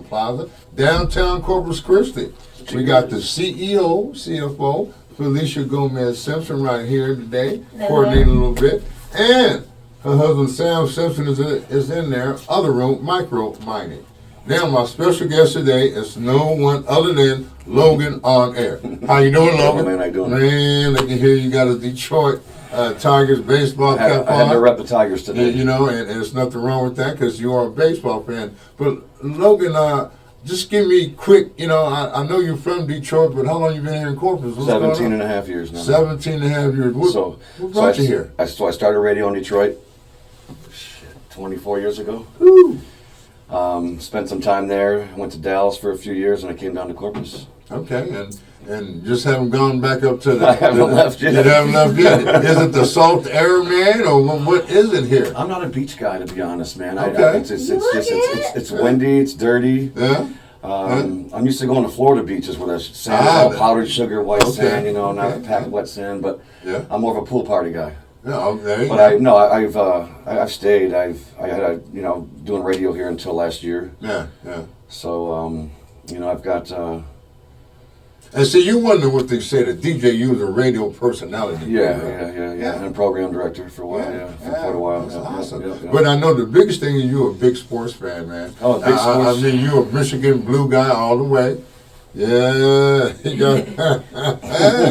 Plaza, downtown Corpus Christi. We got the CEO, CFO, Felicia Gomez-Simpson right here today, coordinating a little bit. And her husband, Sam Simpson, is in there, other room, micro mining. Now, my special guest today is no one other than Logan ONAir. How you doing, Logan? Man, how you doing? Man, I can hear you got a Detroit Tigers baseball cap on. I had to rep the Tigers today. You know, and there's nothing wrong with that because you are a baseball fan. But Logan, just give me quick, you know, I know you're from Detroit, but how long you been here in Corpus? 17 and a half years now. 17 and a half years. What brought you here? So I started radio in Detroit 24 years ago. Woo. Spent some time there, went to Dallas for a few years, and I came down to Corpus. Okay, and just haven't gone back up to the... I haven't left yet. You haven't left yet. Is it the salt air, man, or what is it here? I'm not a beach guy, to be honest, man. Okay. It's windy, it's dirty. Yeah? I'm used to going to Florida beaches where there's sand, all powdered sugar, white sand, you know, not packed wet sand, but I'm more of a pool party guy. Yeah, okay. But I've stayed. I had doing radio here until last year. Yeah. So I've got. And see, you wonder what they say. The DJ, you was a radio personality. Yeah. And program director for a while. For quite a while. That's awesome. Yeah. But I know the biggest thing is you're a big sports fan, man. Oh, big sports. I mean, you're a Michigan blue guy all the way. Yeah.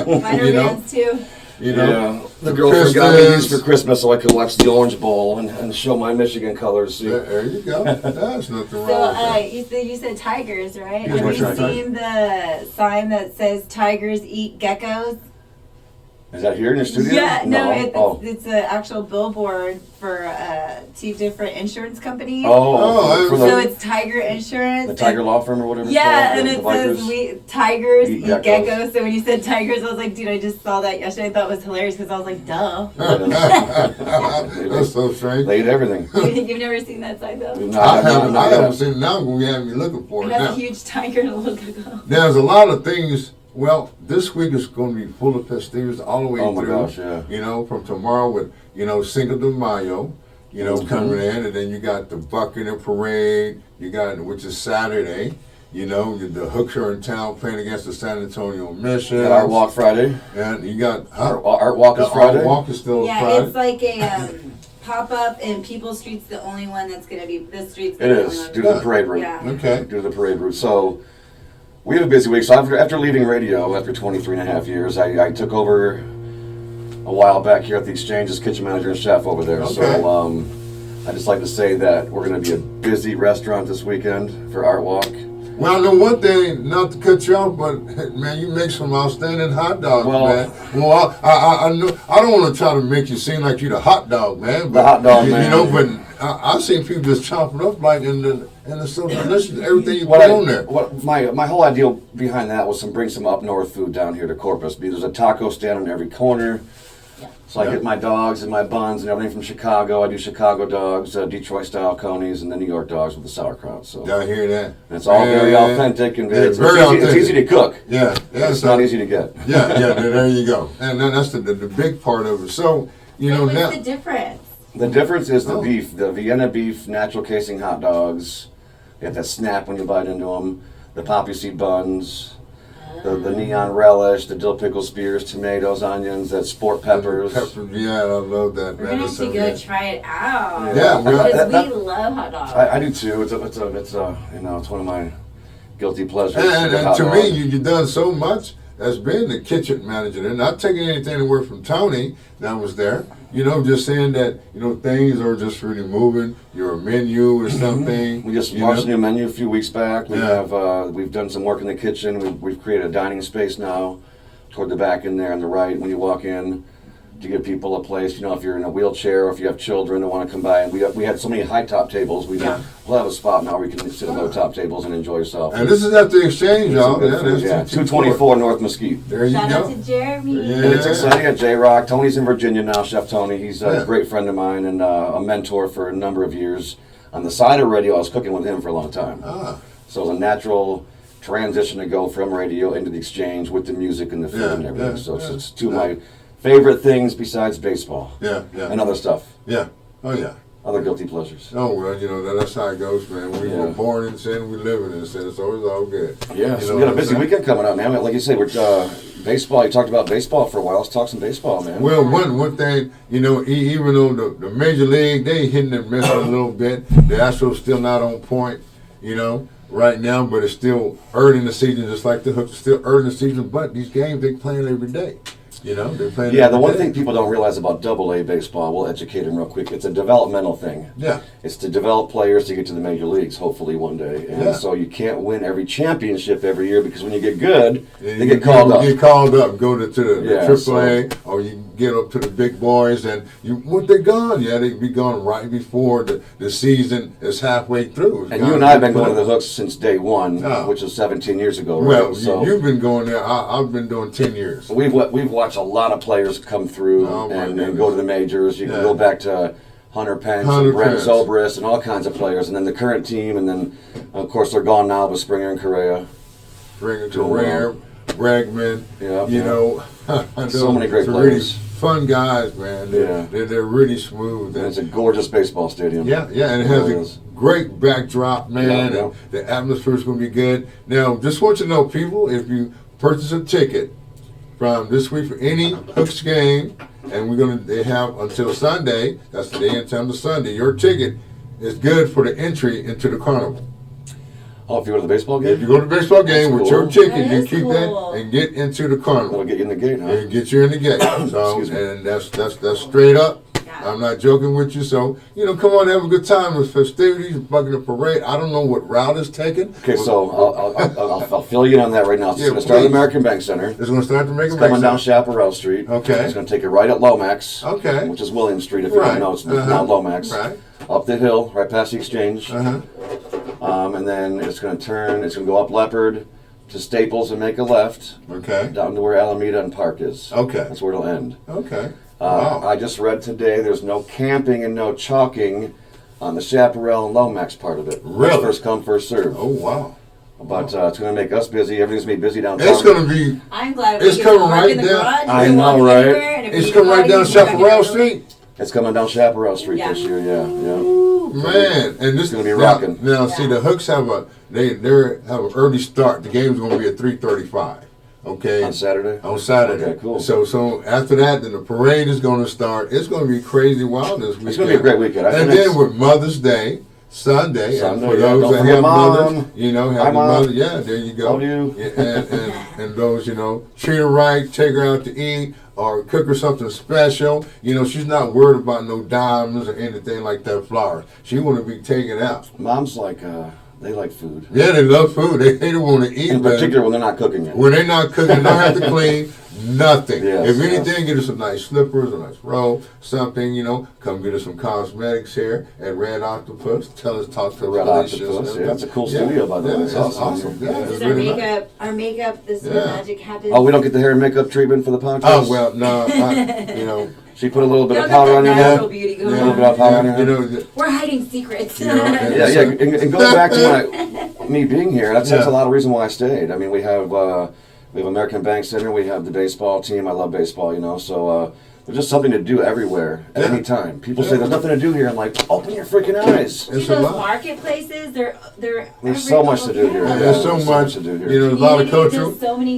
Minor bands too. You know, the girlfriend got me these for Christmas so I could watch the Orange Bowl and show my Michigan colors. See? There you go. That's nothing wrong with that. You said tigers, right? Yeah, Have you right. seen the sign that says tigers eat geckos? Is that here in your studio? Yeah, it's an actual billboard for 2 different insurance companies. So it's Tiger Insurance. The Tiger Law Firm or whatever. Yeah, it's and called, it says tigers eat geckos. So when you said tigers, I was like, dude, I just saw that yesterday. I thought it was hilarious because I was like, duh. That's so strange. They eat everything. You've never seen that sign though? I haven't seen it. Now we have me looking for it. That's a huge tiger and a little gecko. There's a lot of things. Well, this week is going to be full of festivities all the way through. Oh my gosh, yeah. You know, from tomorrow with, Cinco de Mayo, coming in, and then you got the Buccaneer Parade, which is Saturday. The Hooks are in town playing against the San Antonio Mission. Got Art Walk Friday. And you got... Art Walk is Friday. Art Walk is still Friday. Yeah, it's like a pop-up, and People's Street's the only one that's going to be... This street's It is, due to the parade route. Yeah. Okay. Due to the parade route. So... We have a busy week. So after leaving radio, after 23 and a half years, I took over a while back here at the Exchange as kitchen manager and chef over there. Okay. So I just like to say that we're going to be a busy restaurant this weekend for Art Walk. Well, I know one thing, not to cut you off, but man, you make some outstanding hot dogs, man. Well, I know I don't want to try to make you seem like you're the hot dog, man. But, the hot dog, man. But I've seen people just chop it up like and it's so delicious. Everything you put on there. My whole idea behind that was to bring some up north food down here to Corpus. There's a taco stand on every corner. So I get my dogs and my buns and everything from Chicago. I do Chicago dogs, Detroit-style conies, and then New York dogs with the sauerkraut. So I hear that. It's all very authentic and it's easy to cook. Yeah. It's not easy to get. Yeah. There you go. And then that's the big part of it. So what's the difference? The difference is the beef, the Vienna beef, natural casing hot dogs. You have that snap when you bite into them. The poppy seed buns. The neon relish, the dill pickle spears, tomatoes, onions, that sport peppers. Yeah, I love that. We're gonna have to go try it out. Yeah, because we love hot dogs. I do too. It's one of my guilty pleasures. And to me, you've done so much as being the kitchen manager. And not taking anything away from Tony that was there. Just saying that things are just really moving. Your menu or something. We just launched a new menu a few weeks back. We've done some work in the kitchen. We've created a dining space now, toward the back in there on the right when you walk in, to give people a place. If you're in a wheelchair or if you have children that want to come by. And we had so many high top tables. We'll have a spot now where you can sit at low top tables and enjoy yourself. And this is at the Exchange, y'all. 224 North Mesquite. There you go. Shout out to Jeremy. Yeah. And it's exciting at J-Rock. Tony's in Virginia now, Chef Tony. He's a great friend of mine and a mentor for a number of years. On the side of radio, I was cooking with him for a long time. So it was a natural transition to go from radio into the Exchange with the music and the food and everything. It's two of my favorite things besides baseball. Yeah. And other stuff. Yeah. Oh, yeah. Other guilty pleasures. Oh, well, you know, that's how it goes, man. We were born in sin, we live in sin, so it's all good. Yeah, you so know we got a busy weekend coming up, man. Like you say, we're baseball. You talked about baseball for a while. Let's talk some baseball, man. Well, one thing, you know, even though the Major League, they hitting and missing a little bit, the Astros still not on point, you know, right now, but it's still early in the season, just like the Hooks are still early in the season, but these games, they playing every day. You know, they're playing. Yeah, the one thing people don't realize about AA baseball, we'll educate them real quick. It's a developmental thing. Yeah. It's to develop players to get to the major leagues, hopefully one day. And so you can't win every championship every year because when you get good, they get called up. You get called up, go to the AAA, or you get up to the big boys, and what they gone? Yeah, they be gone right before the season is halfway through. And you and I have been going to the Hooks since day one, which was 17 years ago, right? Well, so you've been going there. I've been doing 10 years. We've watched a lot of players come through and go to the majors. You can go back to Hunter Pence and Brent Zobrist and all kinds of players, and then the current team, and then of course they're gone now, but Springer and Correa. Bregman, you know, so many great players. Really fun guys, man. They're really smooth. And it's a gorgeous baseball stadium. Yeah, and it has a great backdrop, man, and the atmosphere's going to be good. Now, just want you to know, people, if you purchase a ticket from this week for any Hooks game, and they have until Sunday, that's the day and time to Sunday, your ticket is good for the entry into the carnival. Oh, if you go to the baseball game? If you go to the baseball game with your ticket, you keep that and get into the carnival. That'll get you in the gate, huh? It'll get you in the gate. So, and that's straight up. I'm not joking with you. So, you know, come on, have a good time with festivities, bucking the parade. I don't know what route it's taken. Okay, so I'll fill you in on that right now. So it's going to start at the American Bank Center. It's going to start at the American Bank Center. Coming down Chaparral Street. Okay. It's going to take you right at Lomax. Okay. Which is William Street, if you don't know. It's now Lomax. Right. Up the hill, right past the Exchange. And then it's going to turn, it's going to go up Leopard to Staples and make a left. Okay. Down to where Alameda and Park is. Okay. That's where it'll end. Okay. Wow. I just read today there's no camping and no chalking on the Chaparral and Lomax part of it. Really? First come, first serve. Oh, wow. But it's going to make us busy. Everything's going to be busy downtown. It's going to be. I'm glad it's coming right down. I know, right? It's coming right down Chaparral Street. It's coming down Chaparral Street this year, Ooh, man, and this is going to be rocking. Now, see, the Hooks have they have an early start. The game's going to be at 3:35. Okay. On Saturday. Okay, cool. So after that, then the parade is going to start. It's going to be crazy wild this weekend. It's going to be a great weekend. And then with Mother's Day. Sunday, and for those that have mothers, you know, have mother. Yeah, there you go. Love you. And those, you know, treat her right, take her out to eat, or cook her something special. You know, she's not worried about no diamonds or anything like that. Flowers. She want to be taken out. Mom's like, they like food. Yeah, they love food. They don't want to eat. In particular, when they're not cooking it. When they're not cooking, don't have to clean. Nothing. Yes, if anything, get us some nice slippers, a nice robe, something, you know. Come get us some cosmetics here at Red Octopus. Talk to Red Octopus. Yeah, that's a cool studio, by the way. It's awesome. Yeah, this is our makeup. This is where magic happens. Oh, we don't get the hair and makeup treatment for the podcast? Oh, well, no. You know. She put a little bit of powder on your head. A little bit of powder on your head. You know, we're hiding secrets. You know, and going back to me being here, that's a lot of reason why I stayed. I mean, we have American Bank Center, we have the baseball team. I love baseball, you know, so there's just something to do everywhere at any time. People say there's nothing to do here. I'm like, open your freaking eyes. Those marketplaces, they're there's so much to do here. There's so much to do here. You know, there's a lot of culture.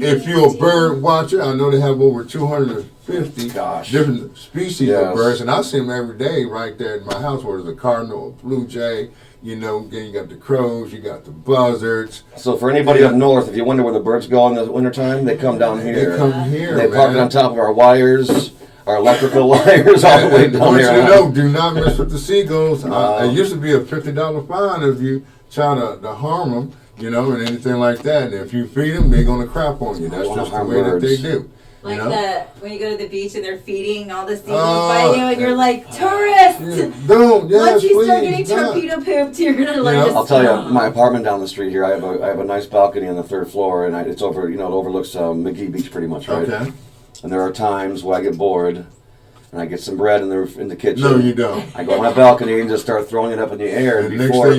If you're a bird watcher, I know they have over 250 different species of birds, and I see them every day right there in my house, where there's a cardinal, a blue jay. You know, then you got the crows, you got the buzzards. So for anybody up north, if you wonder where the birds go in the wintertime, they come down here. They come here, They park it on top of our wires, our electrical wires, all the way down there. I want you to know, do not mess with the seagulls. It used to be a $50 fine if you try to harm them, you know, and anything like that. And if you feed them, they're going to crap on you. That's just the way that they do. Like when you go to the beach and they're feeding all the seagulls by you, and you're like, tourist! Once you start getting torpedo pooped, you're gonna I'll tell you, my apartment down the street here, I have a nice balcony on the 3rd floor, and it's over. You know, it overlooks McGee Beach pretty much, right? Okay. And there are times where I get bored, and I get some bread in the kitchen. No, you don't. I go on my balcony and just start throwing it up in the air. And before,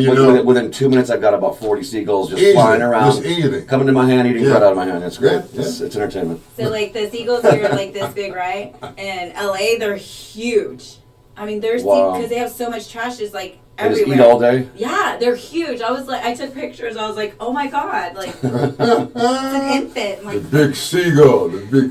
within 2 minutes, I've got about 40 seagulls just flying around, coming to my hand, eating bread out of my hand. It's great. It's entertainment. So, like, the seagulls here are like this big, right? In LA, they're huge. I mean, they're Wow. because they have so much trash just like They just everywhere. eat all day. Yeah, they're huge. I was like, I took pictures. I was like, oh my god, like it's an infant. The Like, big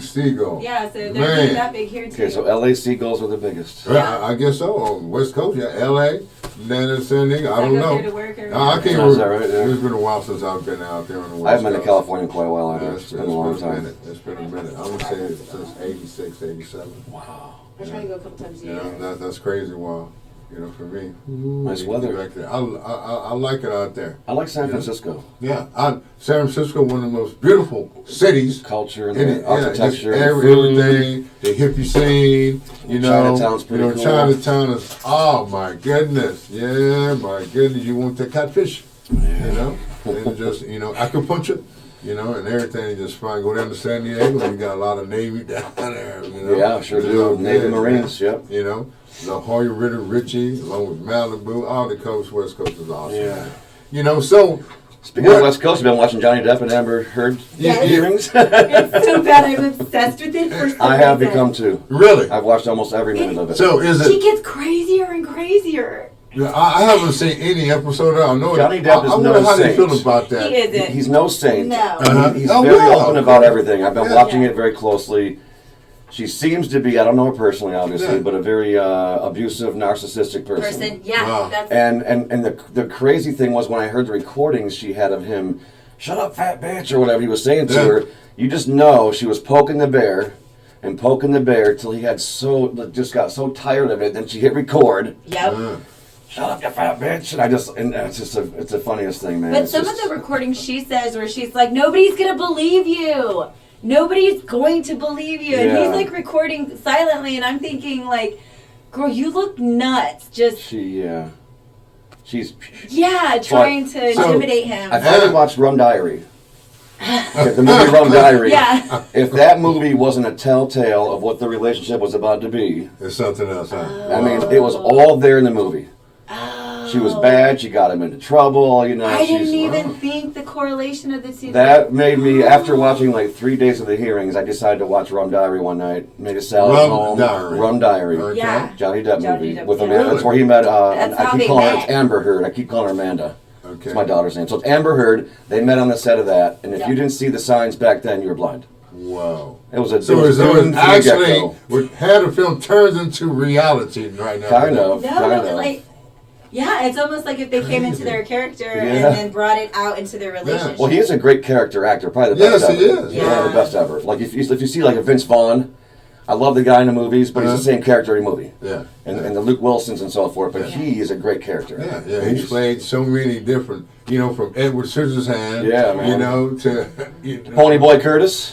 seagull. yeah, so they're Man. that big here too. Okay, so LA seagulls are the biggest. Well, I guess so. On West Coast, yeah, L.A., then in San Diego. I don't go there know. to work every I day. can't Oh, is remember. that right? Yeah. It's been a while since I've been out there on the West I haven't been to Coast. California in quite a while Yeah, either. It's been a long time. minute. It's been a minute. I would say since 86, 87. Wow. I try to go a couple times a You year. know, that's crazy. Wow. You know, for me. Nice You get weather. back there. I like it out there. I like San Francisco. Yeah, San Francisco, one of the most beautiful cities. Culture and In the it, architecture, just and food. everything, the hippie scene, you know. Chinatown's pretty cool. Chinatown is, oh my goodness, yeah, my goodness, you want the catfish, you know, and just, you know, acupuncture, you know, and everything, just fine. Go down to San Diego, you got a lot of Navy down there, you know. Yeah, sure It's all do. Navy good, Marines, man. yep. You know, La Jolla River, Ritchie, along with Malibu, all the coast, West Coast is awesome. Yeah. You know, so. Speaking of West Coast, you've been watching Johnny Depp and Amber Heard Yes. hearings? It's so bad. I'm obsessed with it for some I have reason. become too. Really? I've watched almost every minute of it. So is She it? gets crazier and crazier. Yeah, I haven't seen any episode. I know Johnny it. Depp is I wonder no how they saint. feel about that. He isn't. He's no saint. No. Uh-huh. He's Oh, very wow. open about everything. I've been Yeah. watching it very closely. She seems to be, I don't know her personally, obviously, Yeah. but a very abusive, narcissistic person. Yeah, Wow. that's And the crazy thing was when I heard the recordings she had of him, shut up, fat bitch, or whatever he was saying to Yeah. her, you just know she was poking the bear and poking the bear till he had just got so tired of it. Then she hit record. yep. Shut up, you fat bitch! And it's the funniest thing, man. But It's some just- of the recordings she says where she's like, nobody's gonna believe you. Nobody's going to believe you. And Yeah. he's like recording silently, and I'm thinking like, girl, you look nuts. Just she's. trying to So- intimidate him. I finally watched Rum Diary. The movie Rum Diary. Yeah. If that movie wasn't a telltale of what the relationship was about to be, It's something else, huh? I mean, it was all there in the movie. She was bad. She got him into trouble. You know, I didn't she's. even think the correlation of the two. That made me, after watching like 3 days of the hearings, I decided to watch Rum Diary one night. Made a salad at Rum home. Diary. Rum Diary. Okay. Yeah. Johnny Depp Johnny movie Depp, with yeah. Amanda. That's where he met. That's I how keep they calling her met. it's Amber Heard. I keep calling her Amanda. Okay. It's my daughter's name. So it's Amber Heard. They met on the set of that, and if Yeah. you didn't see the signs back then, you were blind. Wow. It was a So it was it's doomed from the actually get-go. what had the film turns into reality right now. Kind of. No, like, yeah, it's almost like if they came into their character Yeah. and then brought it out into their relationship. Well, he is a great character actor, probably the Yes, best he ever. is. He's one of the Yeah. best ever. Like if you see like a Vince Vaughn, I love the guy in the movies, but he's the same character every movie. Yeah. And the Luke Wilsons and so forth, but Yeah. he is a great character. Yeah, he's played so many different, you know, from Edward Scissorhands, Yeah, man. you know, to you know, Ponyboy Curtis,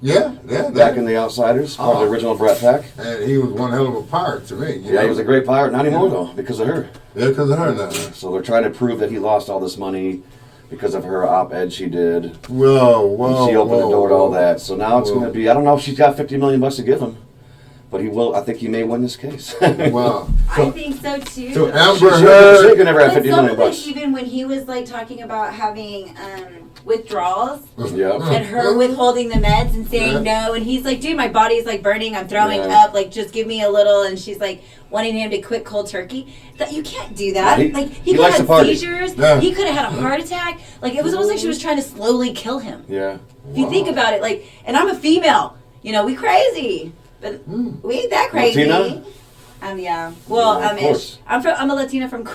yeah, back in The Outsiders, part of the original Brat Pack. and he was one hell of a pirate to me. You Yeah, know? he was a great pirate. Not anymore though, because of her. Yeah, because of her now. So they're trying to prove that he lost all this money because of her op-ed she did. Whoa, She opened the door to all that. So now it's Whoa. going to be, I don't know if she's got $50 million to give him, but he will. I think he may win this case. Wow. I think so too. So She Amber could Heard. never have But $50 some million of it, even when he was like talking about having withdrawals Yeah. and her withholding the meds and saying no, and he's like, dude, my body's like burning, I'm throwing Yeah. up, like just give me a little, and she's like wanting him to quit cold turkey. That you can't do that. Yeah, like he he could likes have to had party. seizures. Yeah. He could have had a heart attack. Like it was almost like she was trying to slowly kill him. Yeah. If you think about it, like, and I'm a female, you know, we crazy, but we ain't that crazy. Latina? Yeah. Well, Yeah, of course. I'm a Latina from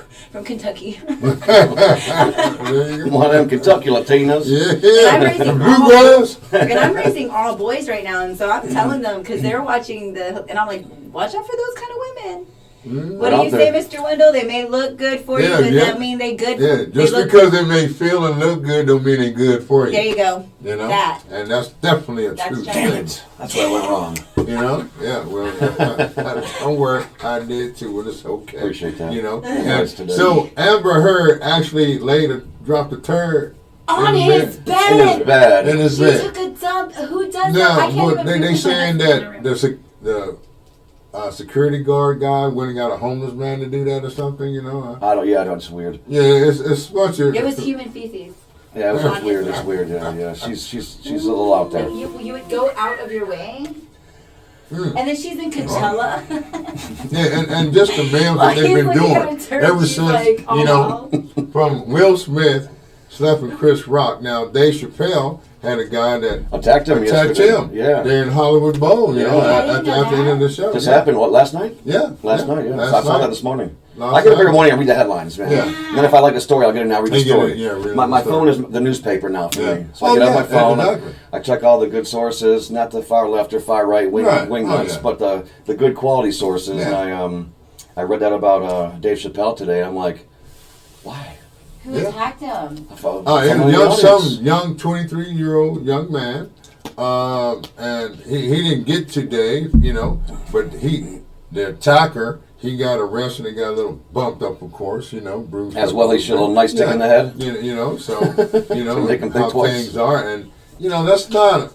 Kentucky. There you go. One of them Kentucky Latinas. Yeah, I'm raising the all- bluegrass. And I'm raising all boys right now, and so I'm telling them because they're watching and I'm like, watch out for those kind of women. What do Out you there. say, Mr. Wendell? They may look good for you, Yeah, but yeah. that mean they good. Yeah, they just look because they may feel and look good don't mean they're good for you. There you go. You know, That. and that's definitely a That's true just- thing. Damn it. That's where I went wrong. You know, yeah. Well, don't worry, I did too, and it's okay. Appreciate that. You know, Nice and today. so Amber Heard actually dropped a turd On in his the bed. It is bad. In his He bed. took a dump. Who does that? I Now, can't what, even they remember saying that. that the security guard guy went and got a homeless man to do that or something. You know, I don't. Yeah, it's weird. yeah, it's a bunch of. It was human feces. Yeah, it was On weird. his It's bed. weird. Yeah, yeah. She's a little out there. Like you would go out of your way. And then she's in Coachella. Yeah, and just the memes that they've been doing ever since, like, you know, from Will Smith slapping Chris Rock. Now, Dave Chappelle had a guy that attacked him. Yeah, they're in Hollywood Bowl, you know, at the end of the show. This happened, what, last night? Yeah. Last night, yeah. Last So I saw night. that this morning. I get up every morning and read the headlines, man. Yeah. And then if I like a story, I'll get it now, read the story. Read my the phone story. is the newspaper now for me. So Oh, I get on my phone, exactly. I check all the good sources, not the far left or far right wing nuts, but the good quality sources. Yeah. And I read that about Dave Chappelle today. I'm like, why? Who attacked him? Young 23-year-old young man. And he didn't get to Dave, you know, but the attacker, he got arrested and got a little bumped up, of course, you know, bruised. As well, he should, a little nice stick in the head. You know, so, you know, Make him how think twice. things are. And, you know, that's not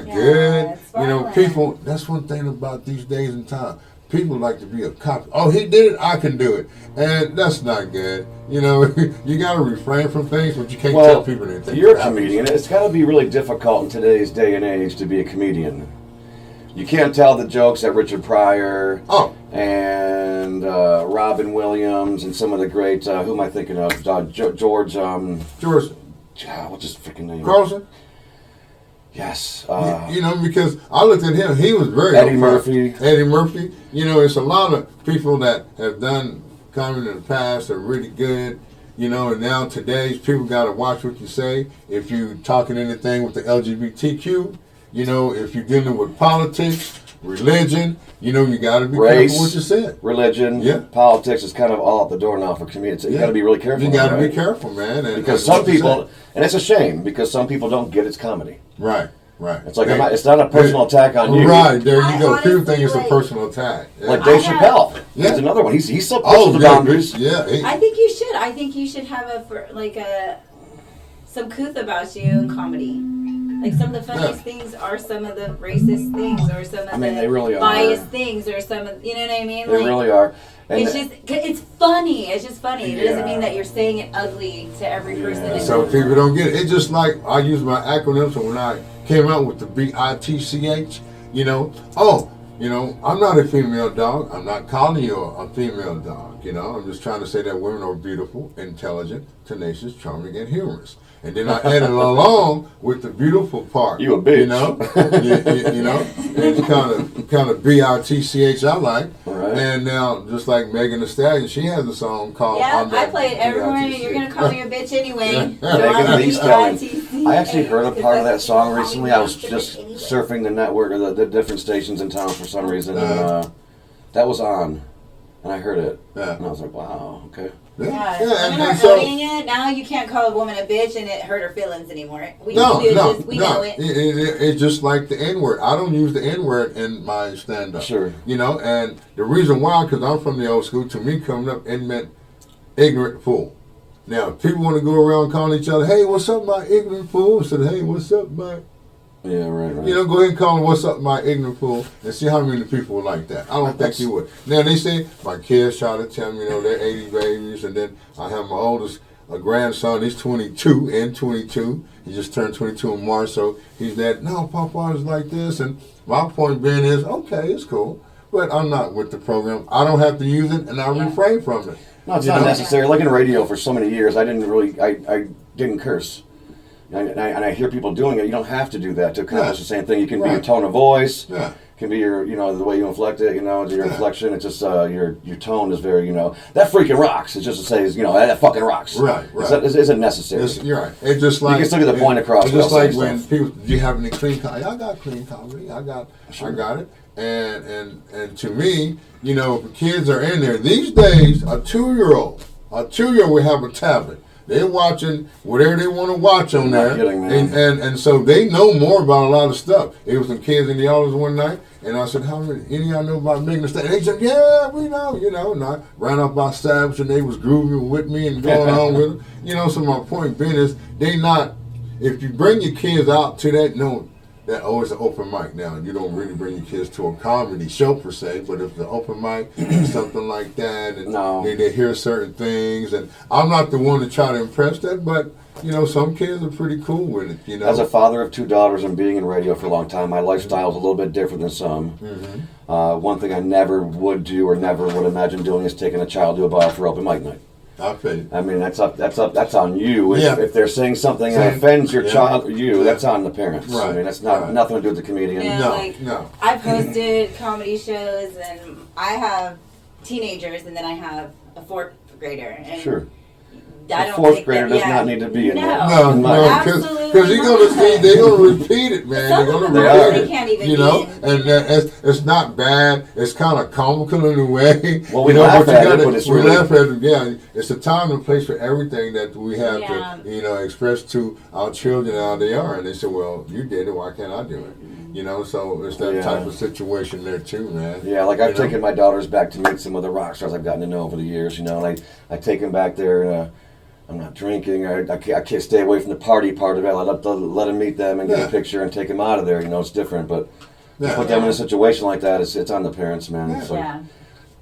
good. You know, people, that's one thing about these days and time. People like to be a cop. Oh, he did it, I can do it. And that's not good. You know, you got to refrain from things, but you can't tell people anything. You're a comedian. It's got to be really difficult in today's day and age to be a comedian. You can't tell the jokes that Richard Pryor and Robin Williams and some of the great, who am I thinking of? George, what's his freaking name? Carlson? Yes. You know, because I looked at him, he was very Eddie Murphy. Eddie Murphy. You know, it's a lot of people that have done comedy in the past are really good. You know, and now today's people got to watch what you say. If you talking anything with the LGBTQ, you know, if you're dealing with politics, religion, you know, you got to be careful what you say. Religion, politics is kind of all out the door now for comedians. You got to be really careful. You got to be careful, man. Because some people, and it's a shame, because some people don't get it's comedy. Right. It's like it's not a personal attack on you. Right, there you go. People think it's a personal attack. Like Dave Chappelle. He's another one. He still pushes the boundaries. Yeah. I think you should. I think you should have some couth about you in comedy. Like some of the funniest things are some of the racist things, or some of they really biased things, or some of, you know what I mean? They really are. And it's funny. It's just funny. It doesn't mean that you're saying it ugly to every person. Some people don't get it. It's just like I use my acronyms, so when I came out with the BITCH, you know, I'm not a female dog. I'm not calling you a female dog, you know. I'm just trying to say that women are beautiful, intelligent, tenacious, charming, and humorous. And then I added along with the beautiful part. You a bitch. You know? you know? It's kind of BITCH I like. Right. And now, just like Megan Thee Stallion, she has a song called... I play it every morning. You're going to call me a bitch anyway. Megan Thee Stallion. I actually heard a part of that song recently. I was just surfing the network, or the different stations in town for some reason, and that was on. And I heard it. Yeah. And I was like, wow, okay. Women are owning it. Now you can't call a woman a bitch and it hurt her feelings anymore. We know it. It's just like the N-word. I don't use the N-word in my stand-up. Sure. You know, and the reason why, because I'm from the old school, to me coming up, it meant ignorant fool. Now, if people want to go around calling each other, hey, what's up, my ignorant fool? Instead of, hey, what's up, my... Yeah, right. You know, go ahead and call them, what's up, my ignorant fool, and see how many people would like that. I don't think you would. Now, they say, my kids try to tell me, you know, they're 80 babies, and then I have my oldest grandson, he's 22. He just turned 22 in March, so he's that, no, Papa is like this, and my point being is, okay, it's cool, but I'm not with the program. I don't have to use it, and I refrain from it. No, it's not necessary. Like in radio for so many years, I didn't curse. And I hear people doing it. You don't have to do that to accomplish the same thing. You can be your tone of voice. Yeah. Can be your, the way you inflect it. Your inflection. It's just your tone is very, that freaking rocks. It's just to say, that fucking rocks. Right. Isn't necessary. You're right. It's just like you can still get the point across. It's just like when people, do you have any clean comedy? I got clean comedy. I got it. And to me, if kids are in there these days, a 2-year-old will have a tablet. They're watching whatever they want to watch on there. Kidding, man. And so they know more about a lot of stuff. There was some kids in the audience one night, and I said, how many, any of y'all know about Megan Thee Stallion? They said, yeah, we know, and I ran up by Savage, and they was grooving with me and going on with them. So my point being is, they not, if you bring your kids out to that, that it's an open mic now. You don't really bring your kids to a comedy show per se, but if the open mic is something like that, and they hear certain things, and I'm not the one to try to impress that, but you know, some kids are pretty cool with it, you know. As a father of 2 daughters and being in radio for a long time, my lifestyle is a little bit different than some. One thing I never would do or never would imagine doing is taking a child to a bar for open mic night. I'll tell you. I mean, that's on you. Yeah. If they're saying something that offends your child or you, Yeah. that's on the parents. Right. I mean, that's not nothing to do with the comedian. Yeah, No, like, no. I've hosted comedy shows, and I have teenagers, and then I have a 4th grader. And Sure. I A don't 4th take grader them- does not need to be in No. there. No, In my- no, Absolutely because you're gonna see, they're gonna repeat it, man. Some They're of gonna them are. repeat they can't it. even You know, be in. and it's not bad. It's kind of comical in a way. Well, we you know, laugh but you at it, gotta- but it's we really- laugh at it. Yeah, it's a time and place for everything that we have Yeah. to, you know, express to our children how they are. And they say, well, you did it, why can't I do it? You know, so it's that Yeah. type of situation there too, man. Yeah, like I've You know? taken my daughters back to meet some of the rock stars I've gotten to know over the years, you know, and I take them back there and I'm not drinking, I can't stay away from the party part of it. I let them meet them and get Yeah. a picture and take them out of there, you know, it's different, but Yeah. put them in a situation like that, it's on the parents, man. Yeah. So Yeah.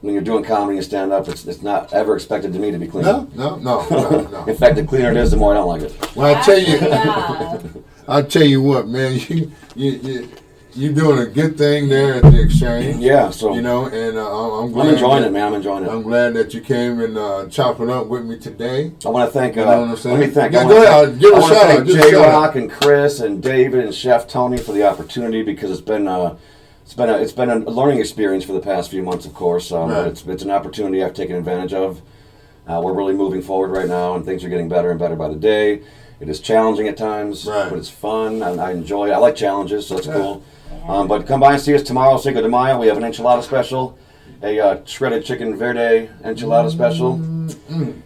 when you're doing comedy and stand up, it's not ever expected to me to be clean. No. In fact, the cleaner it is, the more I don't like it. Well, I tell you, Yeah. I tell you what, man, you're doing a good thing there at the exchange. Yeah, so You know, and I'm glad. I'm enjoying that- it, man. I'm enjoying it. I'm glad that you came and chopped it up with me today. I want to thank. You know what I'm saying? Let me thank. Yeah, I go wanna ahead. thank- Give a I wanna shout out. thank Just J shout out. Rock and Chris and David and Chef Tony for the opportunity because it's been a learning experience for the past few months, of course. Right. But it's an opportunity I've taken advantage of. We're really moving forward right now, and things are getting better and better by the day. It is challenging at times, Right. but it's fun. I enjoy it. I like challenges, so it's Yeah. cool. But come by and see us tomorrow, Cinco de Mayo. We have an enchilada special, a shredded chicken verde enchilada special.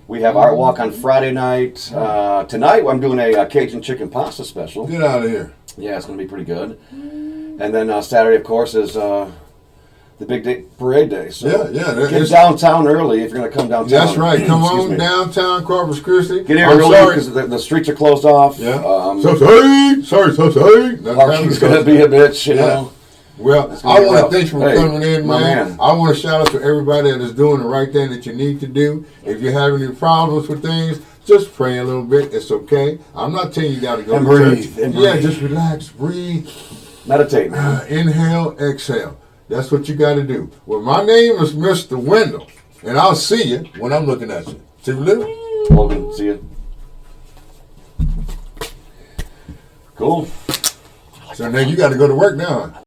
We have Art Walk on Friday night. Tonight I'm doing a Cajun chicken pasta special. Get out of here. Yeah, it's going to be pretty good. And then Saturday, of course, is the big day, parade day. So Yeah. get downtown early if you're going to come downtown. That's right. Come Excuse on me. downtown Corpus Christi. Get here I'm early sorry. because the streets are closed off. Yeah. So Sorry. parking's going to be a bitch, you Yeah. know. Well, It's gonna I be want to rough. thank you for Hey, coming in, my man. man. I want to shout out to everybody that is doing the right thing that you need to do. If you have any problems with things, just pray a little bit. It's okay. I'm not telling you got to go And to breathe, church. and Yeah, breathe. just relax, breathe, Meditate, man. inhale, exhale. That's what you got to do. Well, my name is Mr. Wendell, and I'll see you when I'm looking at you. See you later. Logan, see you. Cool. So now you got to go to work now.